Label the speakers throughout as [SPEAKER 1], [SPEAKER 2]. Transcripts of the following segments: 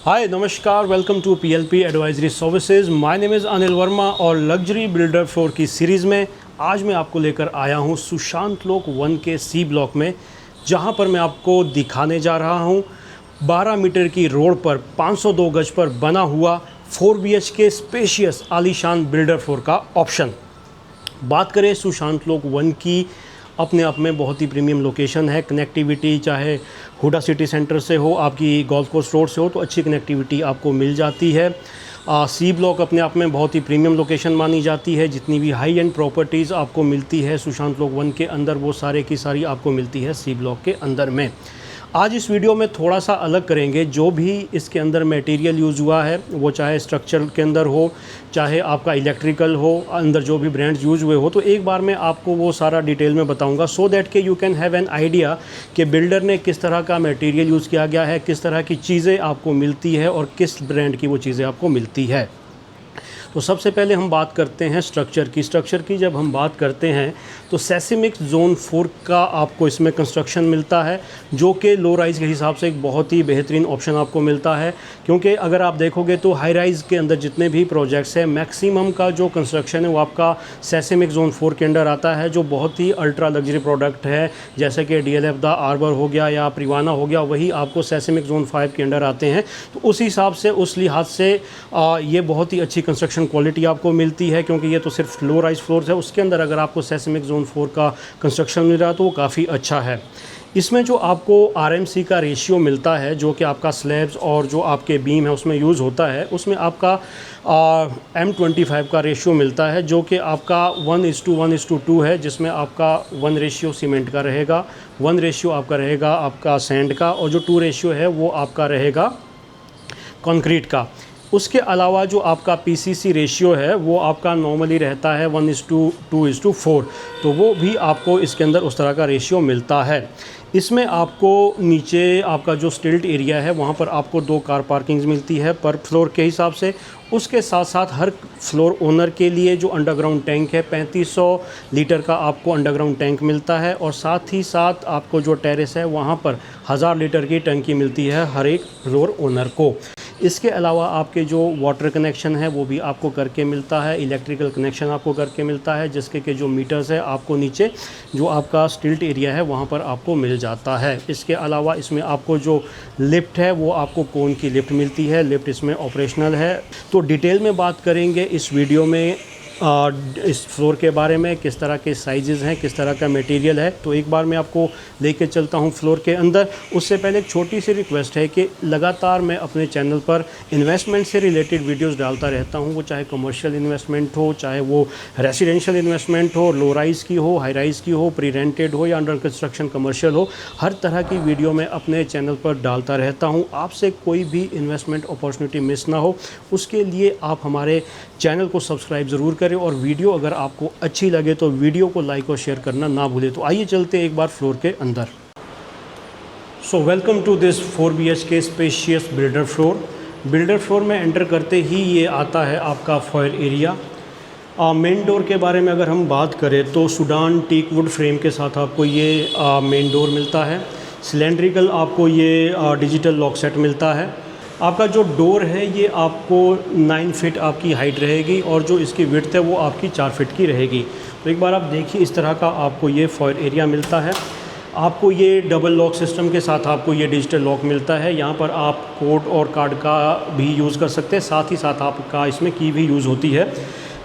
[SPEAKER 1] हाय नमस्कार, welcome to PLP advisory services. My name is Anil Verma और luxury builder floor की series में आज मैं आपको लेकर आया हूं सुशांत लोक 1 के सी ब्लॉक में, जहां पर मैं आपको दिखाने जा रहा हूं 12 मीटर की रोड पर 502 गज पर बना हुआ 4 BHK स्पेशियस आलीशान बिल्डर फ्लोर का ऑप्शन। बात करें सुशांत लोक 1 की, अपने आप में बहुत ही प्रीमियम लोकेशन है। कनेक्टिविटी चाहे हुडा सिटी सेंटर से हो, आपकी गोल्फ कोर्स रोड से हो, तो अच्छी कनेक्टिविटी आपको मिल जाती है। सी ब्लॉक अपने आप में बहुत ही प्रीमियम लोकेशन मानी जाती है। जितनी भी हाई एंड प्रॉपर्टीज़ आपको मिलती है सुशांत लोक 1 के अंदर, वो सारे की सारी आपको मिलती है सी ब्लॉक के अंदर में। आज इस वीडियो में थोड़ा सा अलग करेंगे। जो भी इसके अंदर मटेरियल यूज़ हुआ है, वो चाहे स्ट्रक्चर के अंदर हो, चाहे आपका इलेक्ट्रिकल हो, अंदर जो भी ब्रांड्स यूज़ हुए हो, तो एक बार मैं आपको वो सारा डिटेल में बताऊंगा, सो दैट के you can have an idea कि बिल्डर ने किस तरह का मटेरियल यूज़ किया गया है, किस तरह की चीज़ें आपको मिलती है और किस ब्रांड की वो चीज़ें आपको मिलती है। तो सबसे पहले हम बात करते हैं स्ट्रक्चर की। जब हम बात करते हैं तो सेसिमिक जोन 4 का आपको इसमें कंस्ट्रक्शन मिलता है, जो कि लो राइज़ के हिसाब से एक बहुत ही बेहतरीन ऑप्शन आपको मिलता है। क्योंकि अगर आप देखोगे तो हाई राइज़ के अंदर जितने भी प्रोजेक्ट्स हैं, मैक्सिमम का जो कंस्ट्रक्शन है वो आपका सेसिमिक जोन 4 के अंडर आता है, जो बहुत ही अल्ट्रा लग्जरी प्रोडक्ट है। जैसे कि DLF द आर्बर हो गया या प्रिवाना हो गया, वही आपको सेसिमिक जोन 5 के अंडर आते हैं। तो उस हिसाब से, उस लिहाज से ये बहुत ही अच्छी कंस्ट्रक्शन क्वालिटी आपको मिलती है, क्योंकि ये तो सिर्फ लो राइज फ्लोर्स है। उसके अंदर अगर आपको सेस्मिक जोन 4 का कंस्ट्रक्शन मिल रहा है तो वो काफ़ी अच्छा है। इसमें जो आपको RMC का रेशियो मिलता है, जो कि आपका स्लैब्स और जो आपके बीम है उसमें यूज़ होता है, उसमें आपका M25 का रेशियो मिलता है, जो कि आपका 1:1:2 है, जिसमें आपका 1 रेशियो सीमेंट का रहेगा, 1 रेशियो आपका रहेगा आपका सैंड का, और जो 2 रेशियो है वो आपका रहेगा कंक्रीट का। उसके अलावा जो आपका PCC रेशियो है वो आपका नॉर्मली रहता है 1:2:4, तो वो भी आपको इसके अंदर उस तरह का रेशियो मिलता है। इसमें आपको नीचे आपका जो स्टिल्ट एरिया है वहाँ पर आपको 2 कार पार्किंग्स मिलती है पर फ्लोर के हिसाब से। उसके साथ साथ हर फ्लोर ओनर के लिए जो अंडरग्राउंड टैंक है 3500 लीटर का आपको अंडरग्राउंड टैंक मिलता है, और साथ ही साथ आपको जो टेरेस है वहाँ पर 1000 लीटर की टंकी मिलती है हर एक फ्लोर ओनर को। इसके अलावा आपके जो वाटर कनेक्शन है वो भी आपको करके मिलता है, इलेक्ट्रिकल कनेक्शन आपको करके मिलता है, जिसके के जो मीटर्स है आपको नीचे जो आपका स्टिल्ट एरिया है वहाँ पर आपको मिल जाता है। इसके अलावा इसमें आपको जो लिफ्ट है वो आपको कोन की लिफ्ट मिलती है, लिफ्ट इसमें ऑपरेशनल है। तो डिटेल में बात करेंगे इस वीडियो में इस फ्लोर के बारे में, किस तरह के साइजेज़ हैं, किस तरह का मटेरियल है। तो एक बार मैं आपको लेके चलता हूं फ्लोर के अंदर। उससे पहले एक छोटी सी रिक्वेस्ट है कि लगातार मैं अपने चैनल पर इन्वेस्टमेंट से रिलेटेड वीडियोस डालता रहता हूं, वो चाहे कमर्शियल इन्वेस्टमेंट हो, चाहे वो रेसिडेंशियल इन्वेस्टमेंट हो, लो राइज़ की हो, हाई राइज़ की हो, प्री रेंटेड हो या अंडर कंस्ट्रक्शन कमर्शियल हो, हर तरह की वीडियो मैं अपने चैनल पर डालता रहता हूँ। आपसे कोई भी इन्वेस्टमेंट अपॉर्चुनिटी मिस ना हो, उसके लिए आप हमारे चैनल को सब्सक्राइब ज़रूर करें, और वीडियो अगर आपको अच्छी लगे तो वीडियो को लाइक और शेयर करना ना भूलें। तो आइए चलते हैं एक बार फ्लोर के अंदर। So welcome to this 4 BHK spacious builder floor. Builder floor में एंटर करते ही ये आता है आपका फॉयर एरिया। मेन डोर के बारे में अगर हम बात करें तो सुडान टीक वुड फ्रेम के साथ आपको ये मेन डोर मिलता है। सिलेंड्रिकल आपको ये डिजिटल लॉक सेट मिलता है। आपका जो डोर है ये आपको 9 फीट आपकी हाइट रहेगी, और जो इसकी विड्थ है वो आपकी 4 फीट की रहेगी। तो एक बार आप देखिए, इस तरह का आपको ये फॉयर एरिया मिलता है। आपको ये डबल लॉक सिस्टम के साथ आपको ये डिजिटल लॉक मिलता है। यहाँ पर आप कोड और कार्ड का भी यूज़ कर सकते हैं, साथ ही साथ आपका इसमें की भी यूज़ होती है।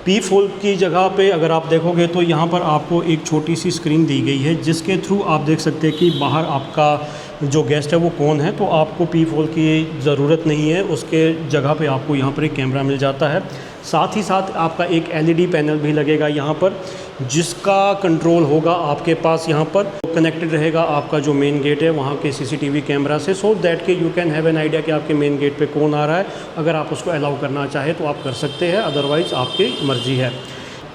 [SPEAKER 1] P4 की जगह पे अगर आप देखोगे तो यहाँ पर आपको एक छोटी सी स्क्रीन दी गई है, जिसके थ्रू आप देख सकते हैं कि बाहर आपका जो गेस्ट है वो कौन है। तो आपको P4 की ज़रूरत नहीं है, उसके जगह पे आपको यहाँ पर एक कैमरा मिल जाता है। साथ ही साथ आपका एक LED पैनल भी लगेगा यहाँ पर, जिसका कंट्रोल होगा आपके पास यहाँ पर कनेक्टेड रहेगा आपका जो मेन गेट है वहाँ के CCTV कैमरा से, सो दैट के you can have an idea कि आपके मेन गेट पे कौन आ रहा है। अगर आप उसको अलाउ करना चाहे तो आप कर सकते हैं, अदरवाइज़ आपकी मर्ज़ी है।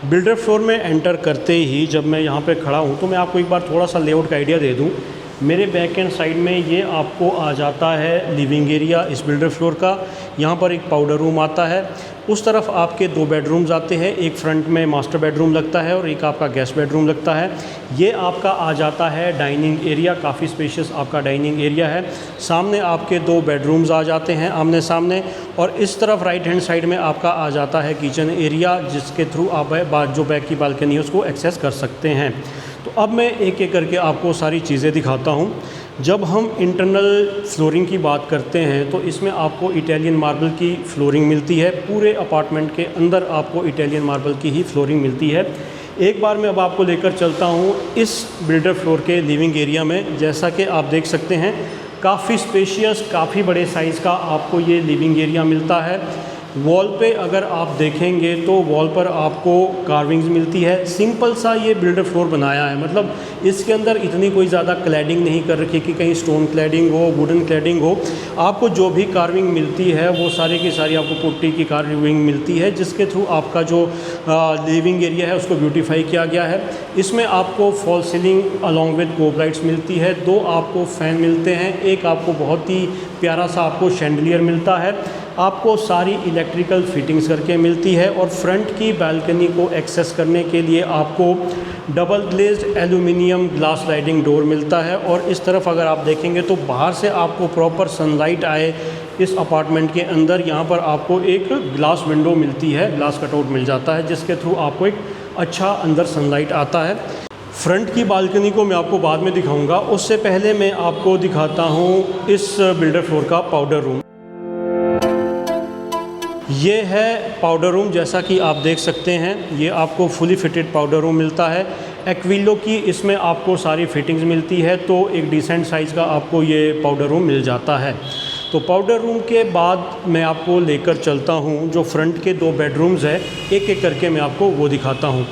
[SPEAKER 1] बिल्डर फ्लोर में एंटर करते ही जब मैं यहाँ पे खड़ा हूँ तो मैं आपको एक बार थोड़ा सा लेआउट का आइडिया दे दूँ। मेरे बैक एंड साइड में ये आपको आ जाता है लिविंग एरिया इस बिल्डर फ्लोर का। यहाँ पर एक पाउडर रूम आता है। उस तरफ आपके 2 बेडरूम्स आते हैं, एक फ्रंट में मास्टर बेडरूम लगता है और एक आपका गेस्ट बेडरूम लगता है। ये आपका आ जाता है डाइनिंग एरिया, काफ़ी स्पेशियस आपका डाइनिंग एरिया है। सामने आपके 2 बेडरूम्स आ जाते हैं आमने सामने, और इस तरफ राइट हैंड साइड में आपका आ जाता है किचन एरिया, जिसके थ्रू आप जो बैक की बालकनी है उसको एक्सेस कर सकते हैं। तो अब मैं एक एक करके आपको सारी चीज़ें दिखाता हूँ। जब हम इंटरनल फ्लोरिंग की बात करते हैं तो इसमें आपको इटालियन मार्बल की फ्लोरिंग मिलती है। पूरे अपार्टमेंट के अंदर आपको इटालियन मार्बल की ही फ्लोरिंग मिलती है। एक बार मैं अब आपको लेकर चलता हूँ इस बिल्डर फ्लोर के लिविंग एरिया में। जैसा कि आप देख सकते हैं, काफ़ी स्पेशियस, काफ़ी बड़े साइज़ का आपको ये लिविंग एरिया मिलता है। वॉल पे अगर आप देखेंगे तो वॉल पर आपको कार्विंग्स मिलती है। सिंपल सा ये बिल्डर फ्लोर बनाया है, मतलब इसके अंदर इतनी कोई ज़्यादा क्लैडिंग नहीं कर रखी कि कहीं स्टोन क्लैडिंग हो, वुडन क्लैडिंग हो। आपको जो भी कार्विंग मिलती है वो सारी की सारी आपको पुट्टी की कार्विंग मिलती है, जिसके थ्रू आपका जो लिविंग एरिया है उसको ब्यूटीफाई किया गया है। इसमें आपको false ceiling along with cob lights मिलती है। 2 आपको फ़ैन मिलते हैं, एक आपको बहुत ही प्यारा सा आपको शैंडलियर मिलता है। आपको सारी इलेक्ट्रिकल फिटिंग्स करके मिलती है। और फ्रंट की बालकनी को एक्सेस करने के लिए आपको double glazed aluminium glass sliding door मिलता है। और इस तरफ अगर आप देखेंगे तो बाहर से आपको प्रॉपर सनलाइट आए इस अपार्टमेंट के अंदर, यहाँ पर आपको एक ग्लास विंडो मिलती है, ग्लास कटआउट मिल जाता है, जिसके थ्रू आपको एक अच्छा अंदर सनलाइट आता है। फ्रंट की बालकनी को मैं आपको बाद में दिखाऊंगा, उससे पहले मैं आपको दिखाता हूँ इस बिल्डर फ्लोर का पाउडर रूम। ये है पाउडर रूम। जैसा कि आप देख सकते हैं, ये आपको फुली फिटेड पाउडर रूम मिलता है। एक्विलो की इसमें आपको सारी फिटिंग्स मिलती है, तो एक डिसेंट साइज़ का आपको ये पाउडर रूम मिल जाता है। तो पाउडर रूम के बाद मैं आपको लेकर चलता हूँ जो फ्रंट के 2 बेडरूम्स हैं, एक एक करके मैं आपको वो दिखाता हूँ।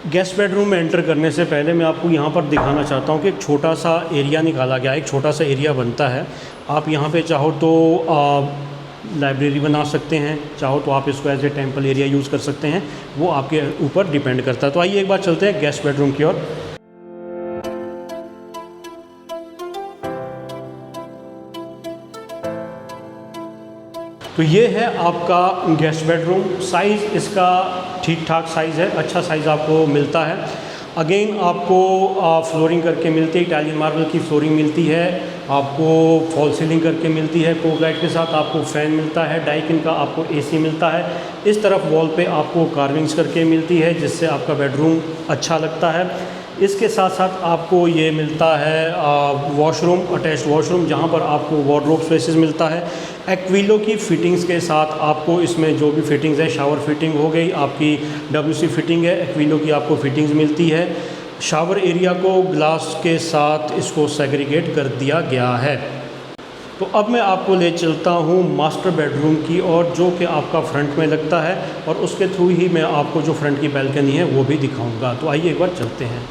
[SPEAKER 1] गेस्ट बेडरूम में एंटर करने से पहले मैं आपको यहाँ पर दिखाना चाहता हूँ कि एक छोटा सा एरिया निकाला गया है, एक छोटा सा एरिया बनता है। आप यहाँ पे चाहो तो लाइब्रेरी बना सकते हैं, चाहो तो आप इसको as a temple area use कर सकते हैं, वो आपके ऊपर डिपेंड करता है। तो आइए एक बार चलते हैं गेस्ट बेडरूम की ओर। तो ये है आपका गेस्ट बेडरूम। साइज़ इसका ठीक ठाक साइज़ है, अच्छा साइज़ आपको मिलता है। अगेन आपको फ्लोरिंग करके मिलती है, इटालियन मार्बल की फ्लोरिंग मिलती है, आपको फॉल सीलिंग करके मिलती है, कोब लाइट के साथ आपको फ़ैन मिलता है, डाइकिन का आपको एसी मिलता है। इस तरफ वॉल पे आपको कार्विंग्स करके मिलती है, जिससे आपका बेडरूम अच्छा लगता है। इसके साथ साथ आपको ये मिलता है वॉशरूम, अटैच्ड वॉशरूम, जहाँ पर आपको वार्डरोब स्पेसेस मिलता है। एक्विलो की फिटिंग्स के साथ आपको इसमें जो भी फिटिंग्स है, शावर फिटिंग हो गई, आपकी WC फिटिंग है, एक्विलो की आपको फिटिंग्स मिलती है। शावर एरिया को ग्लास के साथ इसको सेग्रीगेट कर दिया गया है। तो अब मैं आपको ले चलता हूँ मास्टर बेडरूम की ओर, जो कि आपका फ्रंट में लगता है, और उसके थ्रू ही मैं आपको जो फ्रंट की बैल्कनी है वो भी दिखाऊंगा। तो आइए एक बार चलते हैं।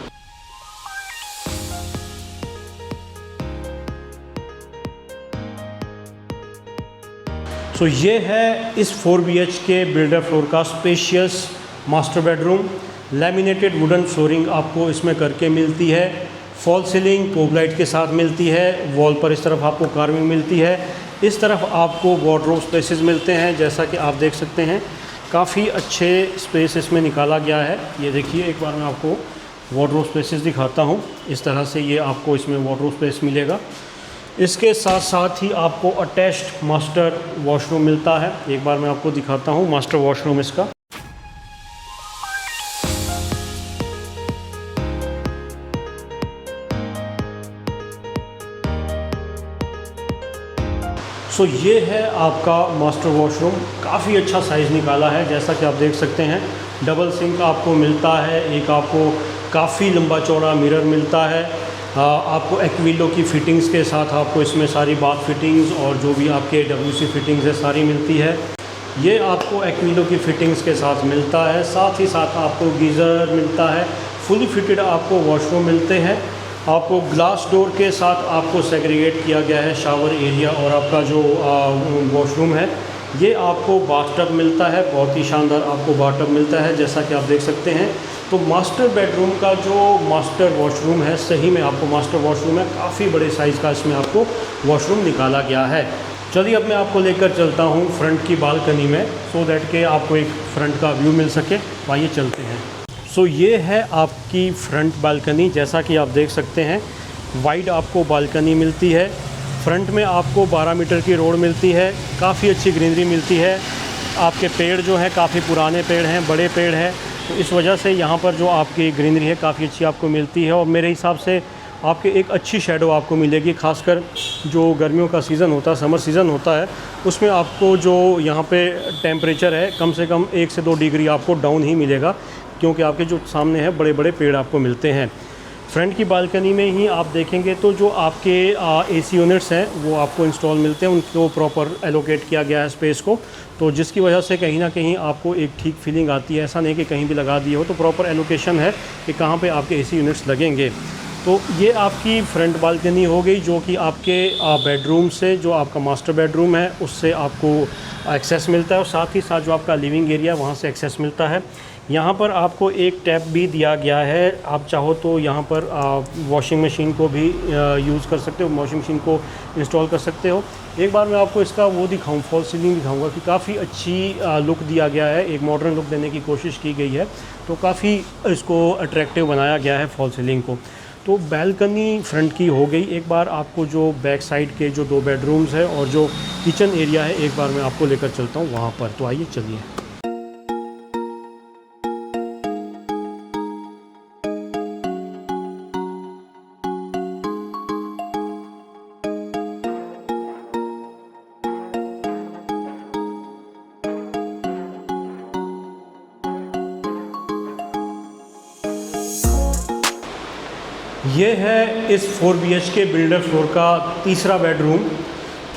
[SPEAKER 1] तो ये है इस 4 BHK बिल्डर फ्लोर का spacious master bedroom. Laminated wooden flooring आपको इसमें करके मिलती है, फॉल सीलिंग कोब लाइट के साथ मिलती है, वॉल पर इस तरफ आपको कार्विंग मिलती है, इस तरफ आपको वार्डरोब स्पेसेस मिलते हैं। जैसा कि आप देख सकते हैं, काफ़ी अच्छे स्पेस इसमें निकाला गया है। ये देखिए, एक बार मैं आपको वार्डरोब स्पेसेस दिखाता हूँ। इस तरह से ये आपको इसमें वार्डरोब स्पेस मिलेगा। इसके साथ साथ ही आपको अटैच्ड मास्टर वॉशरूम मिलता है। एक बार मैं आपको दिखाता हूँ मास्टर वॉशरूम इसका। सो ये है आपका मास्टर वॉशरूम। काफ़ी अच्छा साइज़ निकाला है, जैसा कि आप देख सकते हैं। डबल सिंक आपको मिलता है, एक आपको काफ़ी लंबा चौड़ा मिरर मिलता है, आपको एक्विलो की फ़िटिंग्स के साथ आपको इसमें सारी बाथ फिटिंग्स और जो भी आपके WC फिटिंग्स है सारी मिलती है। ये आपको एक्विलो की फ़िटिंग्स के साथ मिलता है। साथ ही साथ आपको गीज़र मिलता है, फुली फिटेड आपको वॉशरूम मिलते हैं। आपको ग्लास डोर के साथ आपको सेग्रीगेट किया गया है शावर एरिया और आपका जो वॉशरूम है। ये आपको बाथटब मिलता है, बहुत ही शानदार आपको बाथटब मिलता है, जैसा कि आप देख सकते हैं। तो मास्टर बेडरूम का जो मास्टर वॉशरूम है, सही में आपको मास्टर वॉशरूम है, काफ़ी बड़े साइज़ का इसमें आपको वॉशरूम निकाला गया है। चलिए अब मैं आपको लेकर चलता हूँ फ्रंट की बालकनी में, सो दैट के आपको एक फ्रंट का व्यू मिल सके। आइए चलते हैं। सो ये है आपकी फ्रंट बालकनी। जैसा कि आप देख सकते हैं, वाइड आपको बालकनी मिलती है। फ्रंट में आपको 12 मीटर की रोड मिलती है, काफ़ी अच्छी ग्रीनरी मिलती है। आपके पेड़ जो हैं काफ़ी पुराने पेड़ हैं, बड़े पेड़ हैं, तो इस वजह से यहाँ पर जो आपकी ग्रीनरी है काफ़ी अच्छी आपको मिलती है। और मेरे हिसाब से आपके एक अच्छी शेडो आपको मिलेगी, खासकर जो गर्मियों का सीज़न होता है, समर सीज़न होता है, उसमें आपको जो यहाँ पे टेम्परेचर है कम से कम 1 से 2 डिग्री आपको डाउन ही मिलेगा, क्योंकि आपके जो सामने है बड़े बड़े पेड़ आपको मिलते हैं। फ्रंट की बालकनी में ही आप देखेंगे तो जो आपके एसी यूनिट्स हैं वो आपको इंस्टॉल मिलते हैं, उनको प्रॉपर एलोकेट किया गया है स्पेस को, तो जिसकी वजह से कहीं ना कहीं आपको एक ठीक फीलिंग आती है। ऐसा नहीं कि कहीं भी लगा दिए हो, तो प्रॉपर एलोकेशन है कि कहाँ पे आपके एसी यूनिट्स लगेंगे। तो ये आपकी फ्रंट बालकनी हो गई, जो कि आपके बेडरूम से, जो आपका मास्टर बेडरूम है उससे आपको एक्सेस मिलता है, और साथ ही साथ जो आपका लिविंग एरिया वहाँ से एक्सेस मिलता है। यहाँ पर आपको एक टैप भी दिया गया है, आप चाहो तो यहाँ पर वॉशिंग मशीन को भी यूज़ कर सकते हो, वॉशिंग मशीन को इंस्टॉल कर सकते हो। एक बार मैं आपको इसका वो दिखाऊँ, फॉल सीलिंग दिखाऊंगा कि काफ़ी अच्छी लुक दिया गया है, एक मॉडर्न लुक देने की कोशिश की गई है, तो काफ़ी इसको अट्रैक्टिव बनाया गया है फॉल सीलिंग को। तो बैल्कनी फ्रंट की हो गई। एक बार आपको जो बैक साइड के जो 2 बेडरूम्स है और जो किचन एरिया है, एक बार मैं आपको लेकर चलता हूँ वहाँ पर। तो आइए चलिए। ये है इस 4 BHK बिल्डर फ्लोर का तीसरा बेडरूम।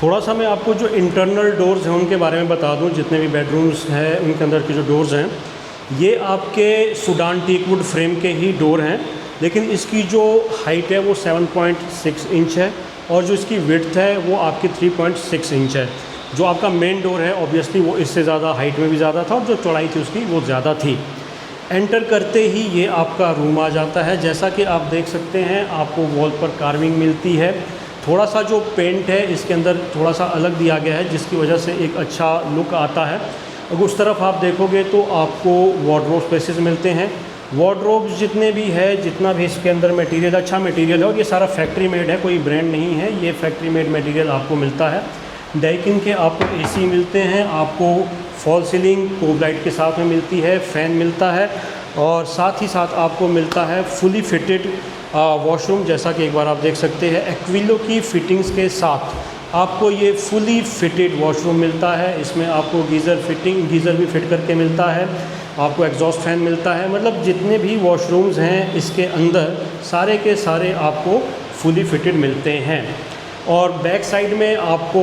[SPEAKER 1] थोड़ा सा मैं आपको जो इंटरनल डोर्स हैं उनके बारे में बता दूं। जितने भी बेडरूम्स हैं उनके अंदर के जो डोर्स हैं, ये आपके सुडान टीकवुड फ्रेम के ही डोर हैं, लेकिन इसकी जो हाइट है वो 7.6 इंच है, और जो इसकी विड्थ है वो आपकी 3.6 इंच है। जो आपका मेन डोर है ऑब्वियसली वो इससे ज़्यादा हाइट में भी ज़्यादा था, और जो चौड़ाई थी उसकी वो ज़्यादा थी। एंटर करते ही ये आपका रूम आ जाता है। जैसा कि आप देख सकते हैं, आपको वॉल पर कार्विंग मिलती है। थोड़ा सा जो पेंट है इसके अंदर थोड़ा सा अलग दिया गया है, जिसकी वजह से एक अच्छा लुक आता है। अगर उस तरफ आप देखोगे तो आपको वार्डरोब स्पेसेस मिलते हैं। वार्डरोब जितने भी है, जितना भी इसके अंदर मटेरियल, अच्छा मटेरियल है, और ये सारा फैक्ट्री मेड है, कोई ब्रांड नहीं है, ये फैक्ट्री मेड मटेरियल आपको मिलता है। डाइकिन के आपको एसी मिलते हैं, आपको फॉल सीलिंग ट्यूब लाइट के साथ में मिलती है, फ़ैन मिलता है, और साथ ही साथ आपको मिलता है फुली फिटेड वॉशरूम। जैसा कि एक बार आप देख सकते हैं, एक्विलो की फिटिंग्स के साथ आपको ये फुली फिटेड वॉशरूम मिलता है। इसमें आपको गीज़र भी फिट करके मिलता है, आपको एग्जॉस्ट फैन मिलता है। मतलब जितने भी वॉशरूम्स हैं इसके अंदर सारे के सारे आपको फुली फिटेड मिलते हैं। और बैक साइड में आपको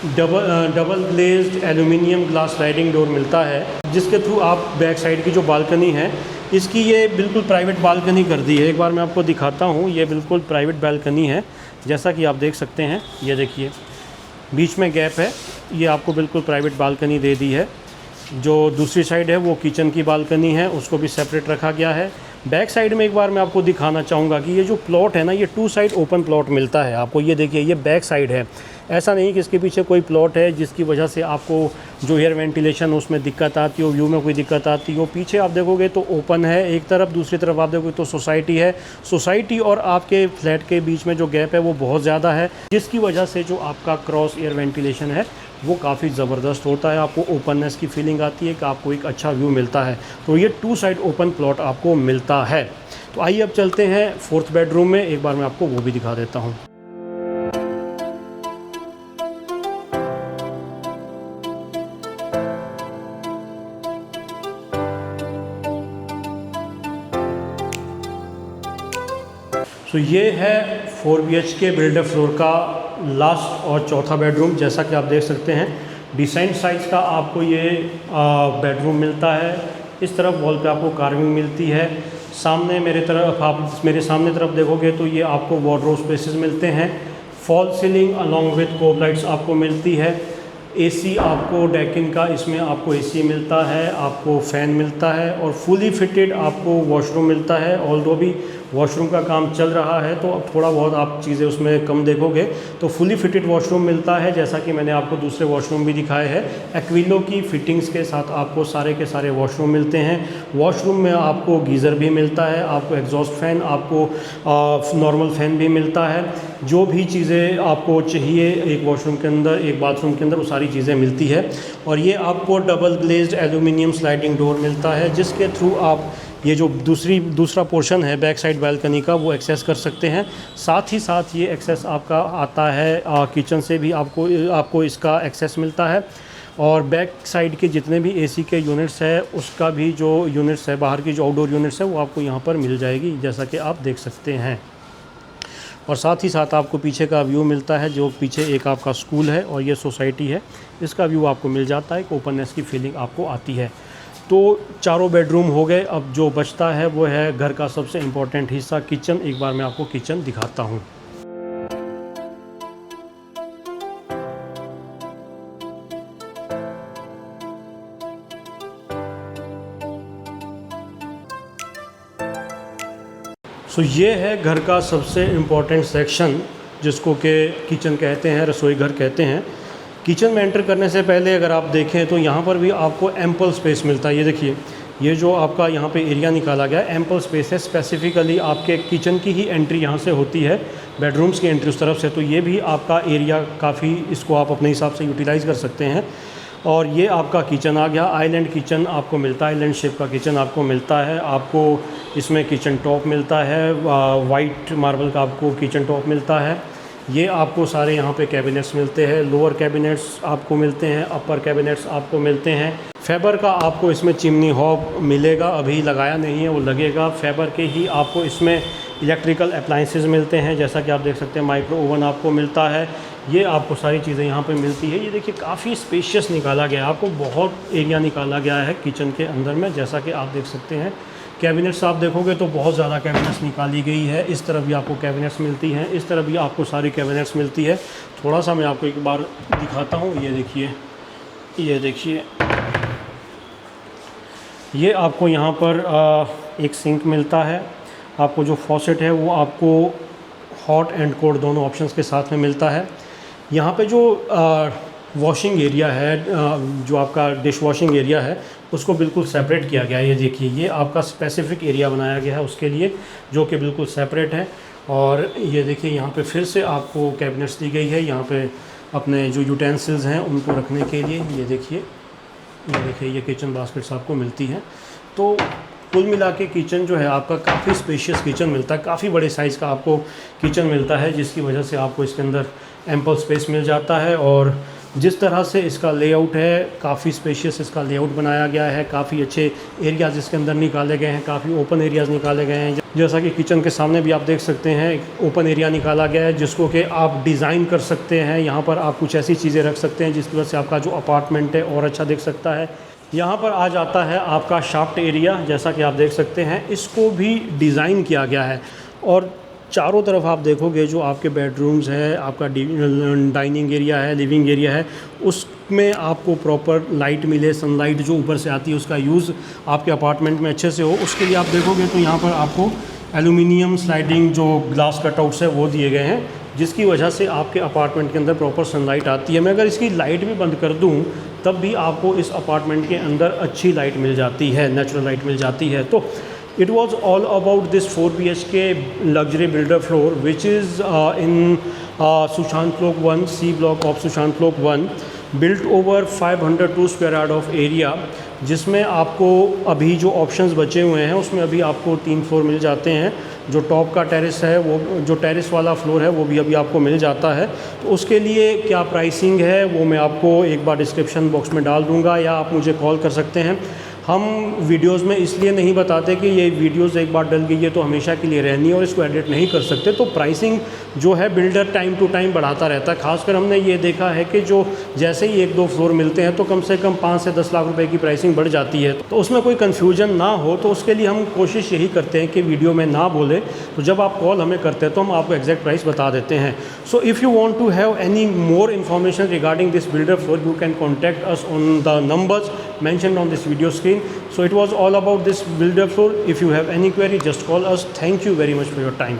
[SPEAKER 1] double glazed aluminium glass sliding door मिलता है, जिसके थ्रू आप बैक साइड की जो बालकनी है इसकी ये बिल्कुल प्राइवेट बालकनी कर दी है। एक बार मैं आपको दिखाता हूँ, ये बिल्कुल प्राइवेट बालकनी है। जैसा कि आप देख सकते हैं, ये देखिए बीच में गैप है, ये आपको बिल्कुल प्राइवेट बालकनी दे दी है। जो दूसरी साइड है वो किचन की बालकनी है, उसको भी सेपरेट रखा गया है। बैक साइड में एक बार मैं आपको दिखाना चाहूँगा कि ये जो प्लॉट है ना, ये 2 साइड ओपन प्लॉट मिलता है आपको। ये देखिए, ये बैक साइड है, ऐसा नहीं कि इसके पीछे कोई प्लॉट है जिसकी वजह से आपको जो एयर वेंटिलेशन उसमें दिक्कत आती हो, व्यू में कोई दिक्कत आती हो। पीछे आप देखोगे तो ओपन है एक तरफ, दूसरी तरफ आप देखोगे तो सोसाइटी है। सोसाइटी और आपके फ्लैट के बीच में जो गैप है वो बहुत ज़्यादा है, जिसकी वजह से जो आपका क्रॉस एयर वेंटिलेशन है वो काफ़ी ज़बरदस्त होता है। आपको ओपननेस की फीलिंग आती है कि आपको एक अच्छा व्यू मिलता है। तो ये 2 साइड ओपन प्लॉट आपको मिलता है। तो आइए अब चलते हैं 4th बेडरूम में, एक बार मैं आपको वो भी दिखा देता हूँ। तो ये है 4 BHK बिल्डर फ्लोर का लास्ट और चौथा बेडरूम। जैसा कि आप देख सकते हैं, डिसेंट साइज़ का आपको ये बेडरूम मिलता है। इस तरफ वॉल पे आपको कार्विंग मिलती है। सामने आप मेरे सामने तरफ देखोगे तो ये आपको वार्डरोब स्पेसेस मिलते हैं। False ceiling along with cob lights आपको मिलती है। एसी आपको डेकिन का इसमें आपको एसी मिलता है, आपको फ़ैन मिलता है और फुली फिटेड आपको वॉशरूम मिलता है। ऑल्दो भी वॉशरूम का काम चल रहा है तो अब थोड़ा बहुत आप चीज़ें उसमें कम देखोगे। तो फुली फिटेड वॉशरूम मिलता है, जैसा कि मैंने आपको दूसरे वॉशरूम भी दिखाए हैं। एक्विलो की फिटिंग्स के साथ आपको सारे के सारे वॉशरूम मिलते हैं। वॉशरूम में आपको गीज़र भी मिलता है, आपको एग्जॉस्ट फ़ैन, आपको नॉर्मल फ़ैन भी मिलता है। जो भी चीज़ें आपको चाहिए एक वॉशरूम के अंदर, एक बाथरूम के अंदर, वो सारी चीज़ें मिलती है। और ये आपको double glazed aluminium sliding door मिलता है, जिसके थ्रू आप ये जो दूसरा पोर्शन है बैक साइड बालकनी का वो एक्सेस कर सकते हैं। साथ ही साथ ये एक्सेस आपका आता है किचन से भी आपको इसका एक्सेस मिलता है। और बैक साइड के जितने भी एसी के यूनिट्स है उसका भी जो यूनिट्स है, बाहर की जो आउटडोर यूनिट्स है, वो आपको यहाँ पर मिल जाएगी, जैसा कि आप देख सकते हैं। और साथ ही साथ आपको पीछे का व्यू मिलता है, जो पीछे एक आपका स्कूल है और ये सोसाइटी है, इसका व्यू आपको मिल जाता है। एक ओपननेस की फीलिंग आपको आती है। तो चारों बेडरूम हो गए। अब जो बचता है वो है घर का सबसे इम्पोर्टेंट हिस्सा, किचन। एक बार मैं आपको किचन दिखाता हूँ। सो ये है घर का सबसे इम्पोर्टेंट सेक्शन, जिसको कि किचन कहते हैं, रसोई घर कहते हैं। किचन में एंटर करने से पहले अगर आप देखें तो यहाँ पर भी आपको एम्पल स्पेस मिलता है। ये देखिए, ये जो आपका यहाँ पे एरिया निकाला गया है, एम्पल स्पेस है। स्पेसिफिकली आपके किचन की ही एंट्री यहाँ से होती है, बेडरूम्स की एंट्री उस तरफ से। तो ये भी आपका एरिया काफ़ी, इसको आप अपने हिसाब से यूटिलाइज़ कर सकते हैं। और ये आपका किचन आ गया। आइलैंड किचन आपको मिलता है, आइलैंड शेप का किचन आपको मिलता है। आपको इसमें किचन टॉप मिलता है, वाइट मार्बल का आपको किचन टॉप मिलता है। ये आपको सारे यहाँ पे कैबिनेट्स मिलते हैं, लोअर कैबिनेट्स आपको मिलते हैं, अपर कैबिनेट्स आपको मिलते हैं। फेबर का आपको इसमें चिमनी हॉब मिलेगा, अभी लगाया नहीं है, वो लगेगा। फेबर के ही आपको इसमें इलेक्ट्रिकल अप्लाइंसेस मिलते हैं, जैसा कि आप देख सकते हैं। माइक्रो ओवन आपको मिलता है। ये आपको सारी चीज़ें यहाँ पे मिलती है। ये देखिए काफ़ी स्पेशियस निकाला गया है, आपको बहुत एरिया निकाला गया है किचन के अंदर में, जैसा कि आप देख सकते हैं। कैबिनेट्स आप देखोगे तो बहुत ज़्यादा कैबिनेट्स निकाली गई है। इस तरफ भी आपको कैबिनेट्स मिलती हैं, इस तरफ भी आपको सारी कैबिनेट्स मिलती है। थोड़ा सा मैं आपको एक बार दिखाता हूँ। ये देखिए, ये देखिए, ये आपको यहाँ पर एक सिंक मिलता है। आपको जो फॉसेट है वो आपको हॉट एंड कोल्ड दोनों ऑप्शंस के साथ में मिलता है। यहाँ पे जो वॉशिंग एरिया है, जो आपका डिश वॉशिंग एरिया है, उसको बिल्कुल सेपरेट किया गया है। ये देखिए, ये आपका स्पेसिफिक एरिया बनाया गया है उसके लिए, जो कि बिल्कुल सेपरेट है। और ये देखिए, यहाँ पे फिर से आपको कैबिनेट्स दी गई है, यहाँ पे अपने जो यूटेंसिल्स हैं उनको रखने के लिए। ये देखिए, ये किचन बास्केट्स आपको मिलती हैं। तो कुल मिला के किचन जो है आपका काफ़ी स्पेशियस किचन मिलता है, काफ़ी बड़े साइज़ का आपको किचन मिलता है, जिसकी वजह से आपको इसके अंदर एम्पल स्पेस मिल जाता है। और जिस तरह से इसका लेआउट है, काफ़ी स्पेशियस इसका लेआउट बनाया गया है। काफ़ी अच्छे एरियाज़ इसके अंदर निकाले गए हैं, काफ़ी ओपन एरियाज़ निकाले गए हैं। जैसा कि किचन के सामने भी आप देख सकते हैं, एक ओपन एरिया निकाला गया है, जिसको कि आप डिज़ाइन कर सकते हैं। यहाँ पर आप कुछ ऐसी चीज़ें रख सकते हैं जिसकी वजह से आपका जो अपार्टमेंट है और अच्छा दिख सकता है। यहाँ पर आ जाता है आपका शाफ्ट एरिया, जैसा कि आप देख सकते हैं, इसको भी डिज़ाइन किया गया है। और चारों तरफ आप देखोगे जो आपके बेडरूम्स है, आपका डाइनिंग एरिया है, लिविंग एरिया है, उसमें आपको प्रॉपर लाइट मिले, सनलाइट जो ऊपर से आती है उसका यूज़ आपके अपार्टमेंट में अच्छे से हो, उसके लिए आप देखोगे तो यहाँ पर आपको एल्यूमिनियम स्लाइडिंग जो ग्लास कटआउट्स है वो दिए गए हैं, जिसकी वजह से आपके अपार्टमेंट के अंदर प्रॉपर सनलाइट आती है। मैं अगर इसकी लाइट भी बंद कर दूँ तब भी आपको इस अपार्टमेंट के अंदर अच्छी लाइट मिल जाती है, नेचुरल लाइट मिल जाती है। तो it was all about this 4 BHK luxury builder floor which is in Sushant Lok 1 C block of Sushant Lok 1, built over 502 square yard of area, जिसमें आपको अभी जो ऑप्शंस बचे हुए हैं उसमें अभी आपको 3 फ्लोर मिल जाते हैं। जो टॉप का टेरेस है, वो जो टेरेस वाला फ्लोर है वो भी अभी आपको मिल जाता है। तो उसके लिए क्या प्राइसिंग है वो मैं आपको एक बार डिस्क्रिप्शन बॉक्स में डाल दूंगा, या आप मुझे कॉल कर सकते हैं। हम वीडियोस में इसलिए नहीं बताते कि ये वीडियोस एक बार डल गई है तो हमेशा के लिए रहनी है और इसको एडिट नहीं कर सकते। तो प्राइसिंग जो है बिल्डर टाइम टू टाइम बढ़ाता रहता है। खासकर हमने ये देखा है कि जो जैसे ही 1-2 फ्लोर मिलते हैं तो कम से कम 5 से 10 लाख रुपए की प्राइसिंग बढ़ जाती है। तो उसमें कोई कन्फ्यूजन ना हो तो उसके लिए हम कोशिश यही करते हैं कि वीडियो में ना बोले, तो जब आप कॉल हमें करते हैं तो हम आपको एग्जैक्ट प्राइस बता देते हैं। So if you want to have any more information regarding this builder floor, you can contact us on the numbers mentioned on this video screen. So it was all about this builder floor. If you have any query, just call us. Thank you very much for your time.